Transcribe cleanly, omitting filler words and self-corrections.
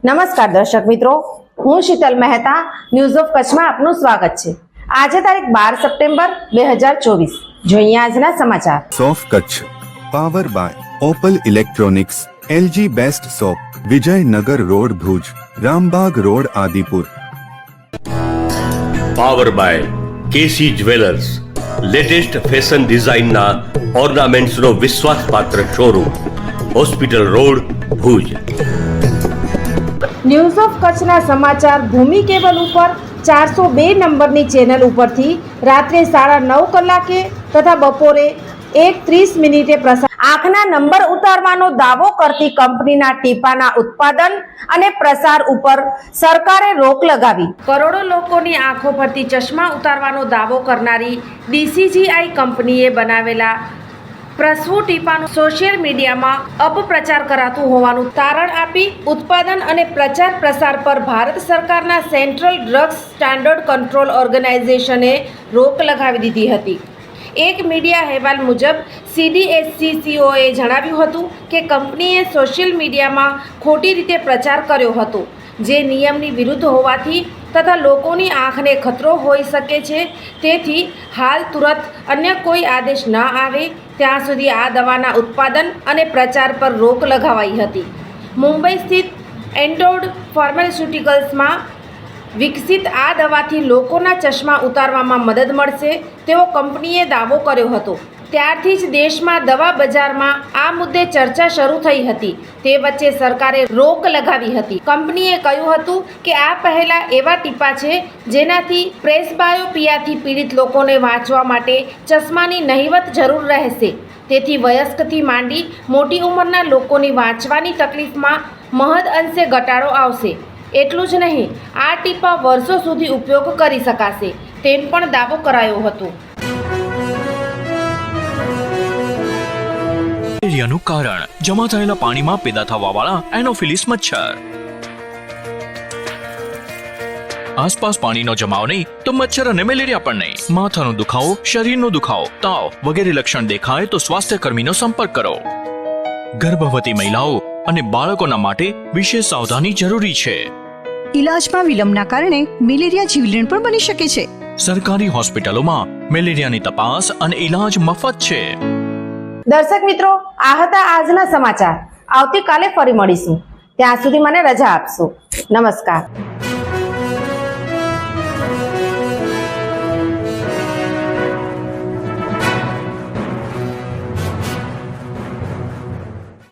નમસ્કાર દર્શક મિત્રો, હું શીતલ મહેતા ન્યૂઝ ઓફ કચ્છમાં આપનું સ્વાગત છે। આજે તારીખ 12 સપ્ટેમ્બર 2024। જોઈએ આજના સમાચાર। સોફ Kutch power by Opal electronics, LG best shop, Vijaynagar road Bhuj, Rambag road Adipur. Power by KC jewellers, latest fashion ડિઝાઇનના ઓર્નામેન્ટ્સનો વિશ્વાસપાત્ર showroom, hospital road Bhuj. News of કચ્છના સમાચાર ભૂમિ કેબલ ઉપર 402 નંબરની ચેનલ ઉપરથી રાત્રે 9:30 કલાકે તથા બપોરે 1:30 પ્રસાર। આંખના નંબર ઉતારવાનો દાવો કરતી કંપનીના ટીપાના ઉત્પાદન અને પ્રસાર ઉપર સરકારે રોક લગાવી। કરોડો લોકોની આંખો પરથી ચશ્મા ઉતારવાનો દાવો કરનારી DCGI કંપનીએ બનાવેલા પ્રસવું ટીપાનું સોશિયલ મીડિયામાં અપપ્રચાર કરાતું હોવાનું તારણ આપી ઉત્પાદન અને પ્રચાર પ્રસાર પર ભારત સરકારના સેન્ટ્રલ ડ્રગ્સ સ્ટાન્ડર્ડ કંટ્રોલ ઓર્ગેનાઇઝેશને રોક લગાવી દીધી હતી। એક મીડિયા અહેવાલ મુજબ CDSCCOએ જણાવ્યું હતું કે કંપનીએ સોશિયલ મીડિયામાં ખોટી રીતે પ્રચાર કર્યો હતો, જે નિયમની વિરુદ્ધ હોવાથી તથા લોકોની આંખને ખતરો હોઈ શકે છે। તેથી હાલ તુરંત અન્ય કોઈ આદેશ ન આવે ત્યાં સુધી આ દવાના ઉત્પાદન અને પ્રચાર પર રોક લગાવાઈ હતી। મુંબઈ સ્થિત એન્ડોર્ડ ફાર્માસ્યુટિકલ્સમાં વિકસિત આ દવાથી લોકોના ચશ્મા ઉતારવામાં મદદ મળશે તેવો કંપનીએ દાવો કર્યો હતો। ત્યારથી જ દેશમાં દવા બજારમાં આ મુદ્દે ચર્ચા શરૂ થઈ હતી। તે વચ્ચે સરકારે રોક લગાવી હતી। કંપનીએ કહ્યું હતું કે આ પહેલા એવા ટીપા છે જેનાથી પ્રેસબાયોપિયાથી પીડિત લોકોને વાંચવા માટે ચશ્માની નહિવત જરૂર રહેશે। તેથી વયસ્કથી માંડી મોટી ઉંમરના લોકોની વાંચવાની તકલીફમાં મહદ અંશે ઘટાડો આવશે। એટલું જ નહીં, આ ટીપા વર્ષો સુધી ઉપયોગ કરી શકાશે તેમ પણ દાવો કરાયો હતો। મેલેરિયાનું કારણ જમા થયેલા પાણીમાં પેદા થવાવાળા એનોફિલિસ મચ્છર। આસપાસ પાણીનો જમાવ નહીં તો મચ્છર અને મેલેરિયા પણ નહીં। માથાનો દુખાવો, શરીરનો દુખાવો, તાવ વગેરે લક્ષણ દેખાય તો સ્વાસ્થ્ય કર્મીનો સંપર્ક કરો। ગર્ભવતી મહિલાઓ અને બાળકોના માટે વિશેષ સાવધાની જરૂરી છે। ઇલાજમાં વિલંબના કારણે મેલેરિયા જીવલેણ પણ બની શકે છે। સરકારી હોસ્પિટલોમાં મેલેરિયાની તપાસ અને ઇલાજ મફત છે। દર્શક મિત્રો, આ હતા આજના સમાચાર। આવતીકાલે ફરી મળીશું, ત્યાં સુધી મને રજા આપશો। નમસ્કાર।